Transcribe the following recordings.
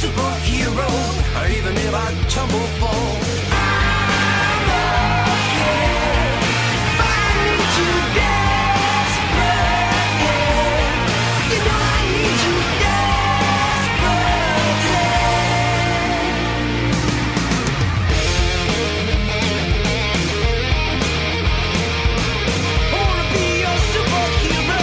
Superhero, or even if I tumble fall, I'm okay. But I need you desperately. You know I need you desperately. I wanna be your superhero.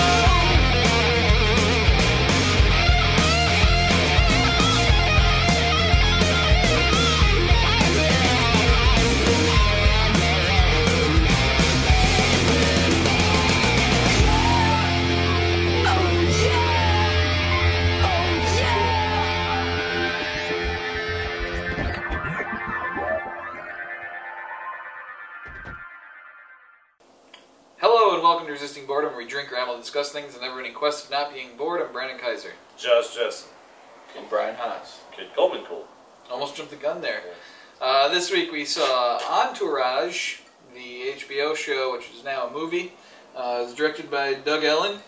Hello and welcome to Resisting Boredom, where we drink, ramble, discuss things, and never in quest of not being bored. I'm Brandon Kaiser. Josh Jessen. And Brian Haas. Kid Coleman Cole. Almost jumped the gun there. This week we saw Entourage, the HBO show, which is now a movie. It's directed by Doug Ellen,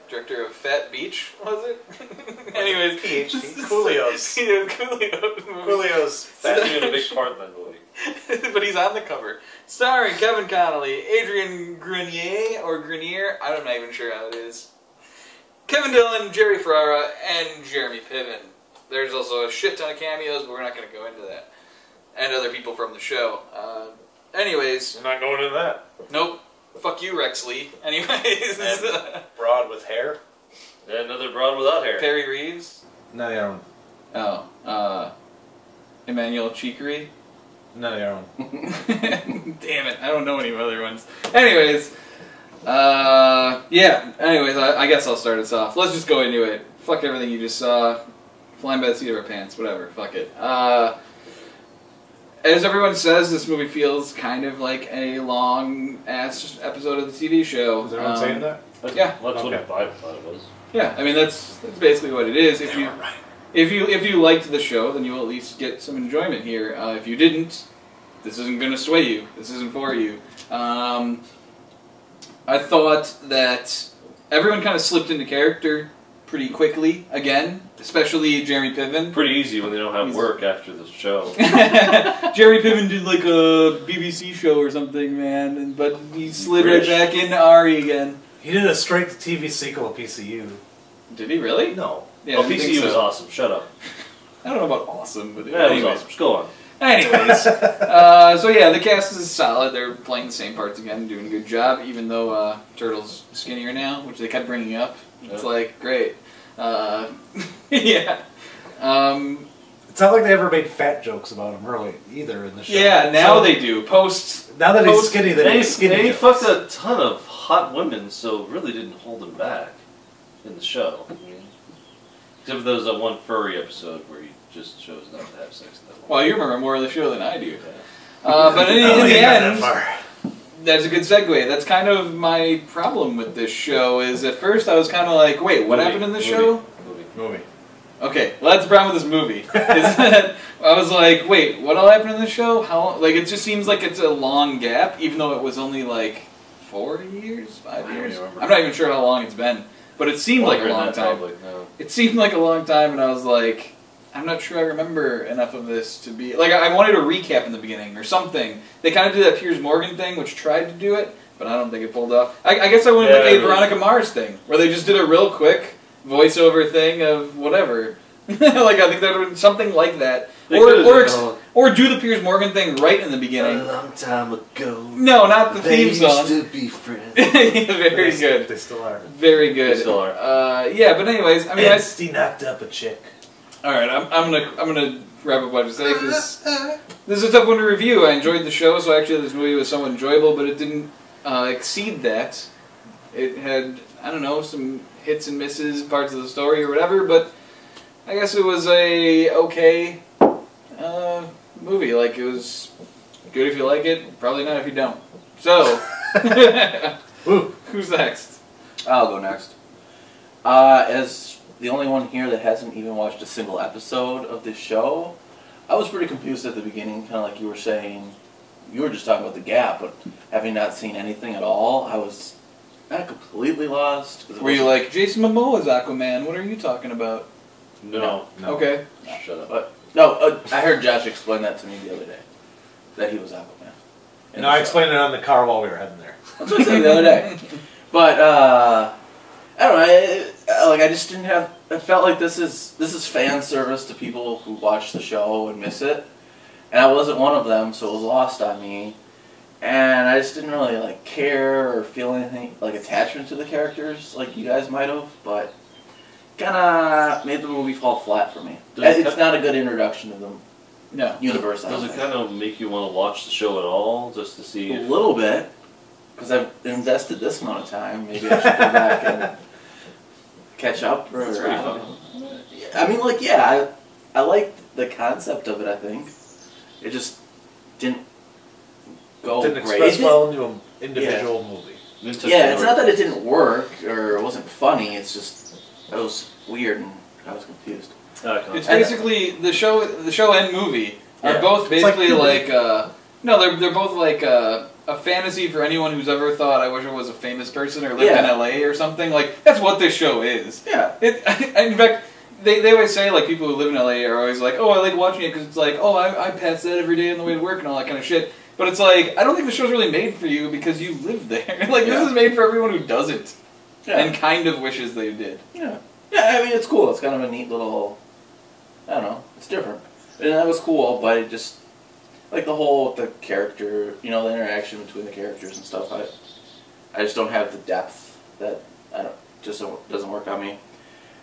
director of Fat Beach, was it? Anyways. PhD. Coolio's. Coolio's actually in a big part in that movie. But he's on the cover. Starring Kevin Connolly, Adrian Grenier, I'm not even sure how it is, Kevin Dillon, Jerry Ferrara, and Jeremy Piven. There's also a shit ton of cameos, but we're not going to go into that. And other people from the show. Anyways. We're not going into that. Nope. Fuck you, Rex Lee. Anyways. And broad with hair. Yeah, another broad without hair. Perry Reeves. None of your own. Oh. Emmanuel Chikri. None of your own. Damn it, I don't know any other ones. Anyways, yeah. Anyways, I guess I'll start us off. Let's just go into it. Fuck everything you just saw. Flying by the seat of our pants. Whatever. Fuck it. As everyone says, this movie feels kind of like a long-ass episode of the TV show. Is everyone saying that? Yeah. That's what I thought it was. Yeah, I mean that's basically what it is. If you liked the show, then you'll at least get some enjoyment here. If you didn't, this isn't going to sway you. This isn't for you. I thought that everyone kind of slipped into character pretty quickly, again, especially Jeremy Piven. Pretty easy when they don't have work after the show. Jeremy Piven did like a BBC show or something, man, but he slid right back into Ari again. He did a straight-to-TV sequel of PCU. Did he really? No. Yeah, well, PCU was awesome. Shut up. I don't know about awesome, but yeah, anyways. it was awesome. Just go on. Anyways, so yeah, the cast is solid. They're playing the same parts again, doing a good job, even though Turtle's skinnier now, which they kept bringing up. It's like, great. Yeah. It's not like they ever made fat jokes about him early, either, in the show. Yeah, now they do. Now that he's skinny, they make skinny he jokes. fucked a ton of hot women, so it really didn't hold him back in the show. I mean, except for those one furry episode where he just chose not to have sex in that one. Well, you remember more of the show than I do. But in the end, that's a good segue. That's kind of my problem with this show, is at first I was kind of like, wait, what happened in the show? Movie. Okay, well that's the problem with this movie. Is that I was like, wait, what all happened in the show? How? Like, it just seems like it's a long gap, even though it was only like 4 years, 5 years. I'm not even sure how long it's been, but it seemed like a long time. It seemed like a long time, and I was like, I'm not sure I remember enough of this to be... Like, I wanted a recap in the beginning or something. They kind of did that Piers Morgan thing, which tried to do it, but I don't think it pulled off. I guess I went with a Veronica Mars thing, where they just did a real quick voiceover thing of whatever. Like, I think that would have been something like that. Or do the Piers Morgan thing right in the beginning. A long time ago. No, not the theme song. They used to be friends. Very good. They still are. Very good. They still are. Yeah, but anyways, I mean, He knocked up a chick. All right, I'm gonna wrap up what I say, because this is a tough one to review. I enjoyed the show, so actually this movie was somewhat enjoyable, but it didn't exceed that. It had, I don't know, some hits and misses, parts of the story or whatever, but I guess it was a okay movie. Like, it was good if you like it, probably not if you don't. So, who's next? I'll go next. As the only one here that hasn't even watched a single episode of this show. I was pretty confused at the beginning, kind of like you were saying. You were just talking about the gap, but having not seen anything at all, I was not completely lost. Were you like, Jason Momoa's Aquaman? What are you talking about? No. Okay. Shut up. I heard Josh explain that to me the other day, that he was Aquaman. No, I explained it on the car while we were heading there. That's what I said the other day. But I don't know. I just didn't have. I felt like this is fan service to people who watch the show and miss it, and I wasn't one of them, so it was lost on me. And I just didn't really like care or feel anything like attachment to the characters like you guys might have, but kind of made the movie fall flat for me. It's not a good introduction to the universe. Does it kind of make you want to watch the show at all, just to see? A little bit, because I've invested this amount of time. Maybe I should go back and catch up. Or, That's pretty fun. I mean, like, yeah, I liked the concept of it. I think it just didn't go Didn't great. express well into an individual movie. Yeah, it's not that it didn't work or it wasn't funny. It's just it was weird and I was confused. It's basically the show and movie are both It's like basically puberty. they're both like a fantasy for anyone who's ever thought I wish I was a famous person or lived in LA or something. Like that's what this show is. Yeah. In fact, they always say like people who live in LA are always like, oh, I like watching it because it's like, oh, I pass that every day on the way to work and all that kind of shit. But it's like I don't think the show's really made for you because you live there. Like this is made for everyone who doesn't and kind of wishes they did. Yeah. Yeah, I mean, it's cool. It's kind of a neat little, I don't know, it's different. And that was cool, but it just, like the whole, the character, you know, the interaction between the characters and stuff, I just don't have the depth that, doesn't work on me.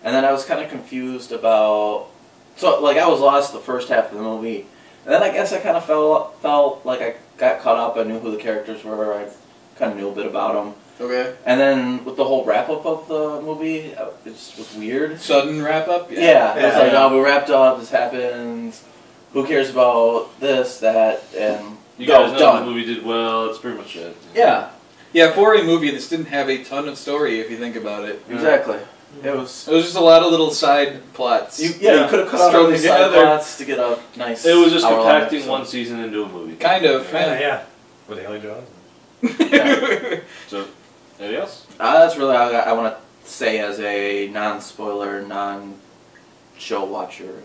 And then I was kind of confused about, so, like, I was lost the first half of the movie, and then I guess I kind of felt like I got caught up, I knew who the characters were, I kind of knew a bit about them. Okay. And then with the whole wrap-up of the movie, it just was weird. Sudden wrap-up? Yeah. It's like, oh, we wrapped up, this happens, who cares about this, that, and you guys know the movie did well, that's pretty much it. Yeah. Yeah, for a movie, this didn't have a ton of story if you think about it. Exactly. It was just a lot of little side plots. you could have cut out all these side plots to get a nice It was just hour-long compacting episode. one season into a movie. Kind of, Yeah. With Haley Jones. So, anything else? That's really all I want to say as a non-spoiler, non-show watcher.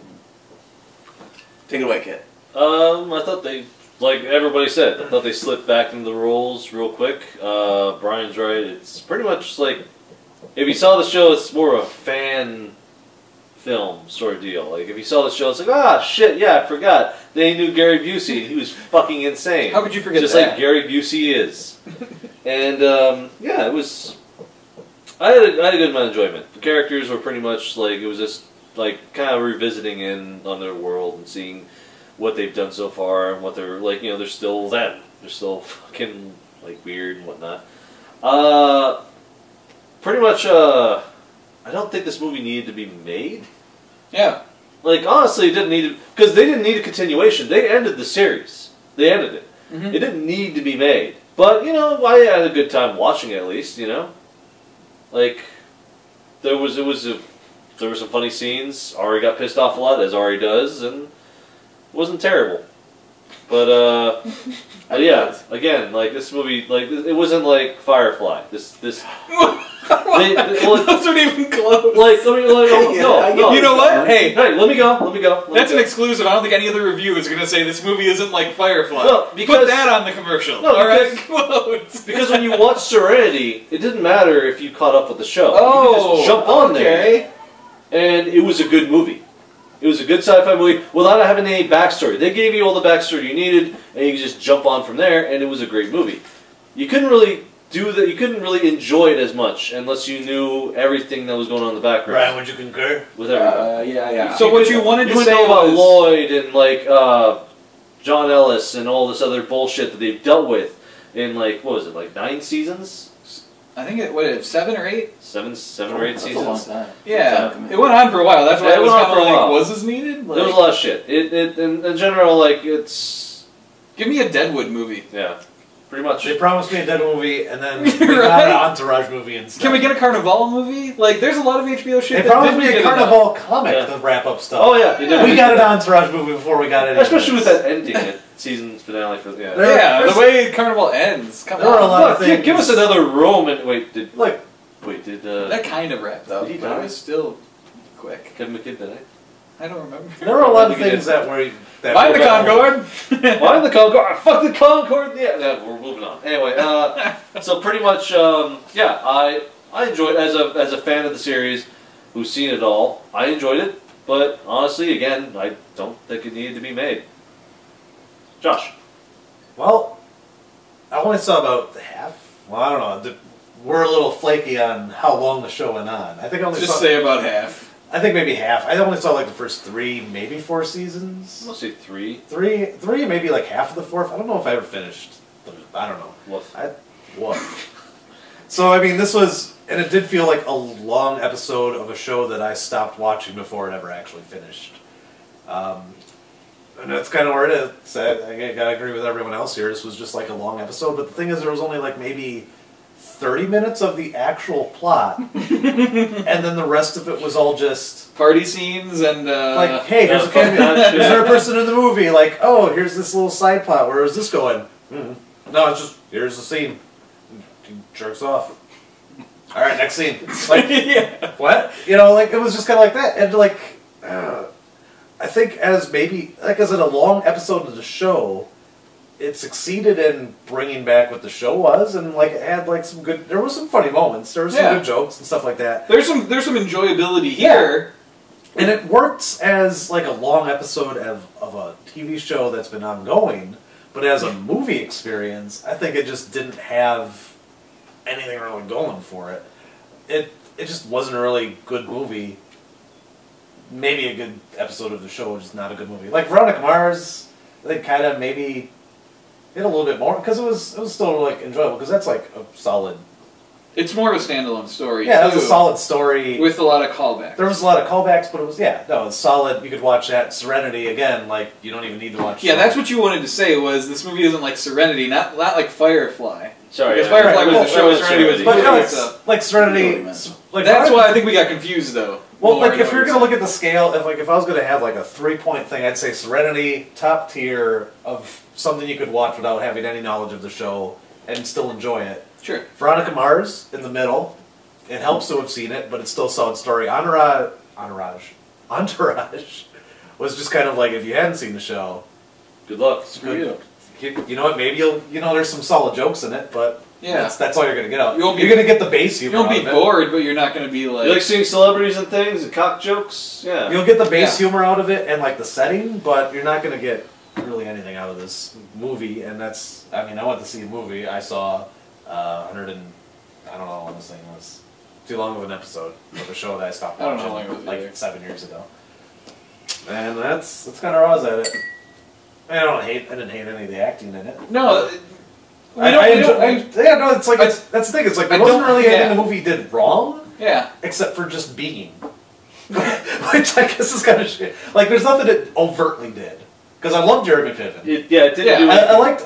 Take it away, Kit. I thought they, like everybody said, I thought they slipped back into the roles real quick. Brian's right. It's pretty much like, if you saw the show, it's more of a fan film sort of deal. Like, if you saw the show, it's like, ah, shit, yeah, I forgot. They knew Gary Busey. He was fucking insane. How could you forget Just that? like Gary Busey is. And, yeah, it was... I had a good amount of enjoyment. The characters were pretty much like, it was just like kind of revisiting on their world and seeing what they've done so far and what they're like, you know, they're still them. They're still fucking like weird and whatnot. Pretty much, I don't think this movie needed to be made. Yeah. Like, honestly, it didn't need to, because they didn't need a continuation. They ended the series. They ended it. Mm-hmm. It didn't need to be made. But, you know, I had a good time watching it at least, you know? Like, there were some funny scenes. Ari got pissed off a lot, as Ari does, and it wasn't terrible. But yeah, again, like this movie, like it wasn't like Firefly. This Those aren't even close. like no. You know what? Hey, let me go. That's an exclusive. I don't think any other review is going to say this movie isn't like Firefly. No, because- Put that on the commercial. No, all right, because- quotes. Because when you watch Serenity, it didn't matter if you caught up with the show. Oh, you could just jump on okay. there, and it was a good movie. It was a good sci-fi movie without having any backstory. They gave you all the backstory you needed, and you could just jump on from there, and it was a great movie. You couldn't really do that. You couldn't really enjoy it as much unless you knew everything that was going on in the background. Brian, would you concur? With everything. Yeah. So what you wanted You to would say know about was Lloyd and like John Ellis and all this other bullshit that they've dealt with in like, what was it, like 9 seasons? I think it 7 or 8. Seven or eight That's seasons. a long time. Yeah, it went on for a while. That's why Yeah, I it was went on kind for of a like, while. was this needed? Like, There was a lot of shit. In general, like, it's... give me a Deadwood movie. Yeah. pretty much. They promised me a Dead movie, and then we Right. got an Entourage movie instead. Can we get a Carnival movie? Like, there's a lot of HBO shit. They that promised didn't me a get Carnival comic Yeah. to wrap up stuff. Oh yeah, they did. We got an Entourage movie before we got it. Especially with that ending, that season finale for There- Yeah, there's- the way Carnival ends. Come There were a on. lot of Look, give things. us another Roman. Wait, did Look, That kind of wrapped up, Did he but die? it was still quick. Kevin McKinney? I don't remember. there were a lot of I think things that were. That Mind were the Concorde! Why the Concorde? Fuck the Concorde! Yeah, we're moving on. Anyway, so pretty much, yeah, I enjoyed as a fan of the series, who's seen it all. I enjoyed it, but honestly, again, I don't think it needed to be made. Josh, Well, I only saw about half. Well, I don't know. We're a little flaky on how long the show went on. I think I only Just saw. say about half. I think maybe half. I only saw like the first 3, maybe 4 seasons. I'll say 3. Three, maybe like half of the fourth. I don't know if I ever finished. I don't know. Woof. What? So I mean, this was, and it did feel like a long episode of a show that I stopped watching before it ever actually finished. And that's kind of where it is. I gotta agree with everyone else here. This was just like a long episode, but the thing is, there was only like maybe 30 minutes of the actual plot, and then the rest of it was all just Party scenes and, like, hey, here's a cameo. Is there a person in the movie? Like, oh, here's this little side plot. Where is this going? No, it's just here's the scene. He jerks off. All right, next scene. Like, yeah. what? You know, like it was just kind of like that, and like, I think as maybe like as in a long episode of the show, it succeeded in bringing back what the show was, and like it had like some good. There were some funny moments. There were some good jokes and stuff like that. There's some enjoyability here. And it works as like a long episode of a TV show that's been ongoing, but as a movie experience, I think it just didn't have anything really going for it. It just wasn't a really good movie. Maybe a good episode of the show, just not a good movie. Like Veronica Mars, they kind of maybe hit a little bit more because it was still like enjoyable because that's like a solid. It's more of a standalone story. Yeah, it was too, a solid story with a lot of callbacks. There was a lot of callbacks, but it was it was solid. You could watch that. Serenity again, like you don't even need to watch. Yeah, that's what you wanted to say. Was this movie isn't like Serenity, not like Firefly. Sorry, because Firefly was the show, Serenity was the But movie. no, it's like Serenity. Like that's why I think we got confused though. Well, like if you're gonna look at the scale, if I was gonna have like a 3-point thing, I'd say Serenity, top tier of something you could watch without having any knowledge of the show and still enjoy it. Sure. Veronica Mars in the middle. It helps to have seen it, but it's still a solid story. Entourage was just kind of like if you hadn't seen the show. Good luck. Screw you. You know what? Maybe there's some solid jokes in it, but yeah, that's all you're gonna get out. You're gonna get the base humor. You won't be bored, but you're not gonna be like. You like seeing celebrities and things and cock jokes? Yeah. You'll get the base humor out of it and like the setting, but you're not gonna get really anything out of this movie. And that's, I mean, I went to see a movie. I saw 100 and I don't know when this thing was. Too long of an episode of a show that I stopped I don't watching know how long it was like either. 7 years ago. And that's kind of where I was at it. I didn't hate any of the acting in it. No. It's like that's the thing. It's like there wasn't really anything the movie did wrong. Yeah. Except for just being, which I guess is kind of shit. Like there's nothing it overtly did because I love Jeremy Piven. It didn't do I liked.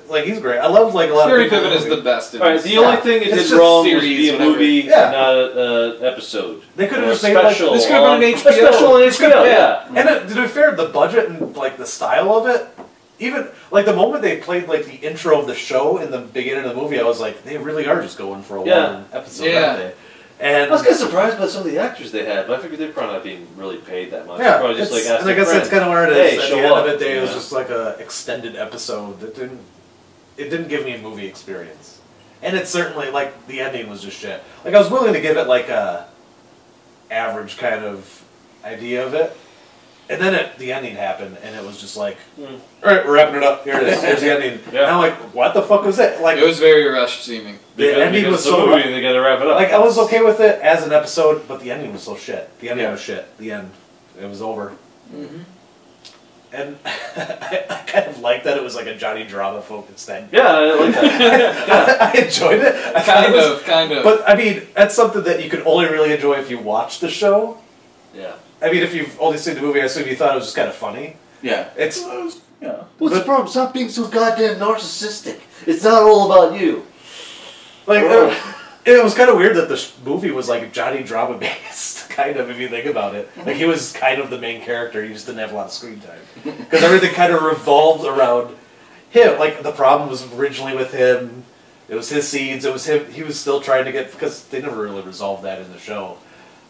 Like he's great. I love like a lot Jeremy of people. Piven is the best. In Alright, this. the only thing it It's did just wrong was series, be a whatever. movie, Yeah. not an episode. They could have Or just made like special. This could have been an A HBO. special on HBO, yeah. And to be fair, the budget and like the style of it, even like the moment they played like the intro of the show in the beginning of the movie, I was like, they really are just going for a long episode, Yeah. aren't they? And I was kind of surprised by some of the actors they had, but I figured they're probably not being really paid that much. yeah, They're probably just like asked and I their guess that's friends, kind of where it is. "Hey, At show the end up." of it, it was Yeah. just like a extended episode that didn't give me a movie experience. And it's certainly like the ending was just shit. Like I was willing to give it like a average kind of idea of it. And then the ending happened, and it was just like, all right, we're wrapping it up. Here it is. Here's the ending. Yeah. And I'm like, what the fuck was it? Like It was very rushed seeming. the ending Because was it's a so movie, they gotta wrap it up. like I was okay with it as an episode, but the ending was so shit. The ending Yeah. was shit. The end, it was over. Mm-hmm. And I kind of liked that it was like a Johnny Drama focused thing. Yeah, I like that. I enjoyed it. I thought it was- Kind of. But I mean, that's something that you can only really enjoy if you watch the show. Yeah. I mean, if you've only seen the movie, I assume you thought it was just kind of funny. Yeah. It's Yeah. What's the problem? Stop being so goddamn narcissistic. It's not all about you. Like, it was kind of weird that the movie was like Johnny Drama based, kind of, if you think about it. Like, he was kind of the main character, he just didn't have a lot of screen time. Because everything kind of revolved around him. Like, the problem was originally with him, it was his seeds, it was him, he was still trying to get, because they never really resolved that in the show.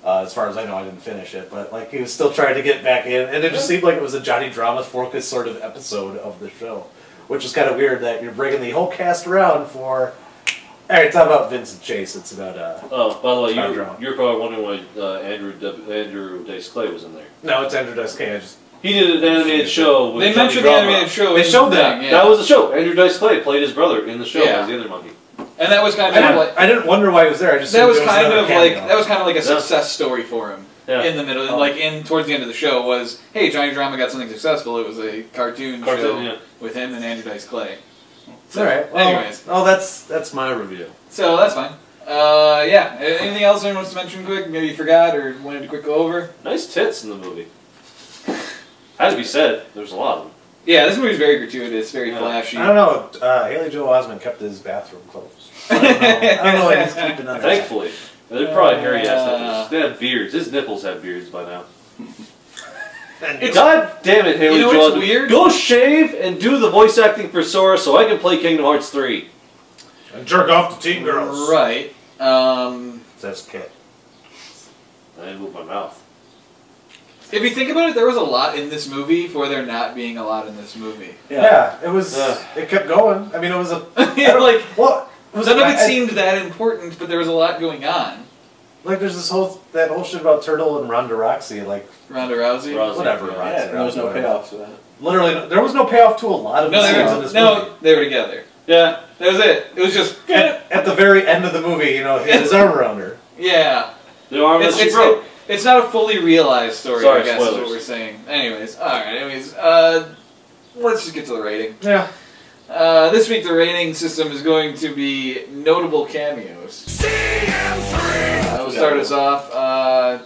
As far as I know, I didn't finish it, but like he was still trying to get back in, and it just seemed like it was a Johnny Drama focused sort of episode of the show, which is kind of weird that you're bringing the whole cast around for. Alright, it's not about Vincent Chase. It's about Oh, by the way, Johnny Drama. you're probably wondering why Andrew Dice Clay was in there. No, it's Andrew Dice Clay. He did an animated show with They Johnny mentioned the Drama. animated show. They in showed the that. thing, yeah. That was the show. Andrew Dice Clay played his brother in the show Yeah. as the other monkey. And that was kind of like I didn't wonder why he was there. I just that assumed was it kind another of like cameo. that was kind of like a success story for him Yeah. in the middle, like in towards the end of the show was, hey, Johnny Drama got something successful. It was a cartoon show Yeah. with him and Andrew Dice Clay. It's all right. Well, anyways, that's my review. so that's fine. Yeah. Anything else anyone wants to mention quick? Maybe you forgot or wanted to quick go over? Nice tits in the movie. Had to be said. There's a lot of them. Yeah, this movie's very gratuitous, very flashy. I don't know. Haley Joel Osment kept his bathroom closed. I don't know what he's keeping under. Thankfully. They're probably hairy ass nipples. They have beards. His nipples have beards by now. God damn it, Haley You know Joel what's Osment. weird? Go shave and do the voice acting for Sora so I can play Kingdom Hearts 3. And jerk off to teen girls. Right. Says Kit. I didn't move my mouth. If you think about it, there was a lot in this movie for there not being a lot in this movie. Yeah, it was. It kept going. I mean, it was a. Yeah, like What? Was none of it seemed that important, but there was a lot going on. Like, there's this whole shit about Turtle and Ronda Rousey. Like, Ronda Rousey. whatever. Yeah. Rousey, Yeah, there was no whatever. payoff to that. Literally, there was no payoff to a lot of No, the they scenes in were this movie. they were together. Yeah. That was it. It was just At the very end of the movie, you know, he had his arm around her. yeah. The arm that she broke. It's not a fully realized story, Sorry, I guess, is spoilers. what we're saying. Anyways, alright, let's just get to the rating. Yeah. This week the rating system is going to be notable cameos. We'll start us off.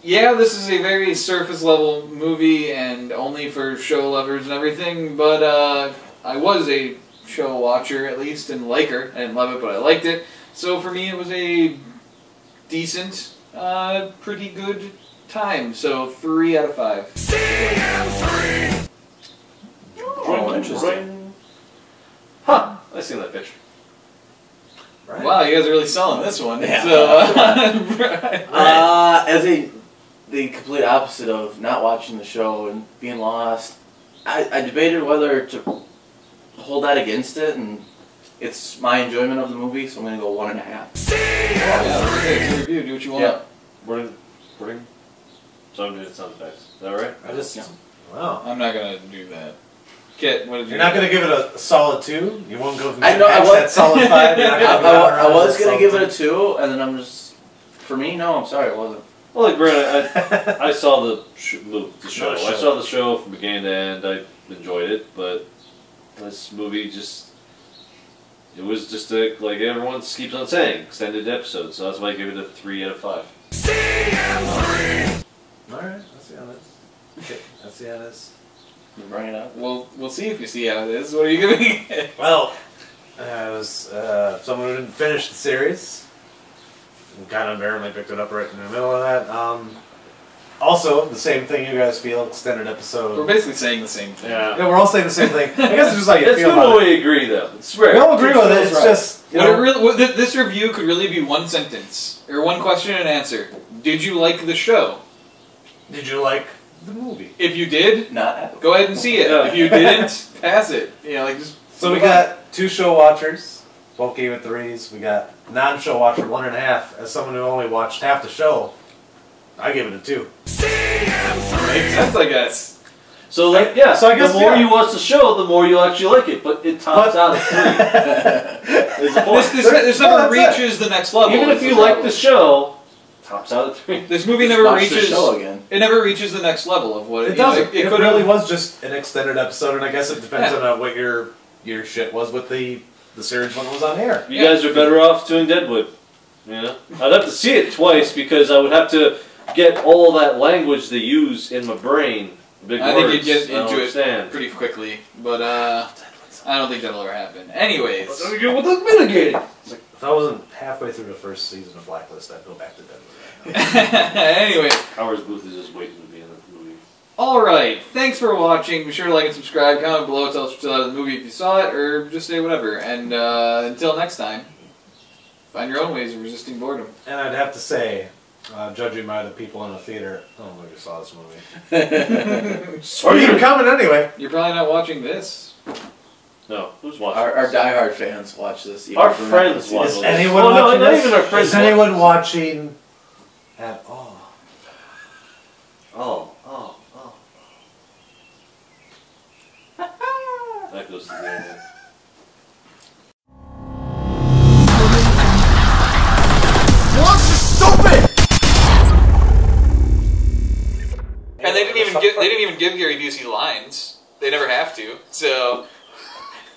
Yeah, this is a very surface level movie and only for show lovers and everything, but I was a show watcher at least and liker. I didn't love it, but I liked it. So for me it was a decent, pretty good time. So 3 out of 5. Oh, interesting. Huh. I seen that picture. Right. Wow, you guys are really selling this one. Yeah. So, As the complete opposite of not watching the show and being lost, I debated whether to hold that against it, and it's my enjoyment of the movie, so I'm going to go 1.5. yeah, it's a review. Do what you want. Yeah. Wording? So I'm doing sound effects. Is that right? I just. Yeah. Wow. I'm not gonna do that. Kit, what did you? You're not going to give it a solid 2? You won't go from I know, I past was- that solid 5? You're not gonna go down I around was that going to give solid it a 2, and then I'm just... For me, no, I'm sorry, it wasn't. Well, like Brandon, I saw the show. No, I saw the show from beginning to end. I enjoyed it, but this movie just... It was just like everyone keeps on saying, extended episode, so that's why I give it a 3 out of 5. Alright, let's see how this. Okay, let's see how this. You bring it up. We'll see if you see how it is. What are you giving it? Well, I was someone who didn't finish the series. And kind of barely picked it up right in the middle of that. Also, the same thing you guys feel, extended We're episode. basically saying the same thing. Yeah, we're all saying the same thing. I guess it's just how you It's feel good about when it. we agree, though. It's rare. We all agree with it, Feels it's right. just, you know, This review could really be one sentence or one question and answer. Did you like the show? did you like the movie? If you did, Not happy. go ahead and see it. Yeah. If you didn't, pass it. You know, like just. So we got 2 show watchers, both gave it 3s. We got non-show watcher 1.5. As someone who only watched half the show, I give it a 2. Makes sense, I guess. So, like, yeah, So I guess, the more yeah. you watch the show, the more you actually like it. But it tops out at 3. Is the point. This No, never that's reaches the next level. Even is if the you like problem. the show, tops out at 3. This movie Just never watch the reaches. show again. It never reaches the next level of what It you know, doesn't. It could really have. was just an extended episode, and I guess it depends Yeah. on what your shit was with the series when it was on air. You guys are better off doing Deadwood. You know? I'd have to see it twice because I would have to get all that language they use in my brain Big I think words. you'd get I don't into understand. it pretty quickly, but I don't think that'll ever happen. Anyways, What does mitigating? If I wasn't halfway through the first season of Blacklist, I'd go back to Deadwood. anyway, Howard's Booth is just waiting to be in the movie. all right. Thanks for watching. Be sure to like and subscribe. Comment below. Tell us what you thought of the movie if you saw it, or just say whatever. And until next time, find your own ways of resisting boredom. And I'd have to say, judging by the people in the theater, I don't know if you saw this movie. Or you're coming anyway. You're probably not watching this. No, who's watching? Our this? diehard fans watch this. Our friends watch Is this. anyone Oh, no, watching not this? even our friends Is anyone watching at all? Oh. That goes to the end. What's stupid? And they didn't even give Gary Busey lines. They never have to. So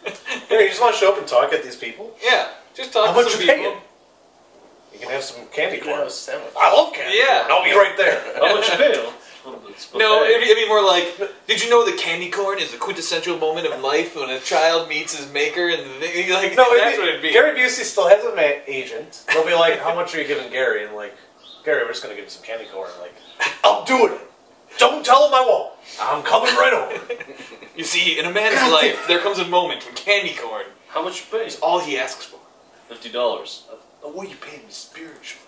Yeah, you just want to show up and talk at these people? yeah, just talk How to much some you people. paying? You can have some candy You can have corn. a sandwich. I love candy Yeah. corn. I'll be right there. How much you pay? No, it'd be more like, did you know that candy corn is the quintessential moment of life when a child meets his maker, and like No, that's what it'd be. Gary Busey still has an agent. They'll be like, how much are you giving Gary? And like, Gary, we're just going to give you some candy corn. Like, I'll do it. Don't tell him I won't. I'm coming right over. You see, in a man's life, there comes a moment when candy corn How much you pay? is all he asks for. $50. What are you paying me spiritually?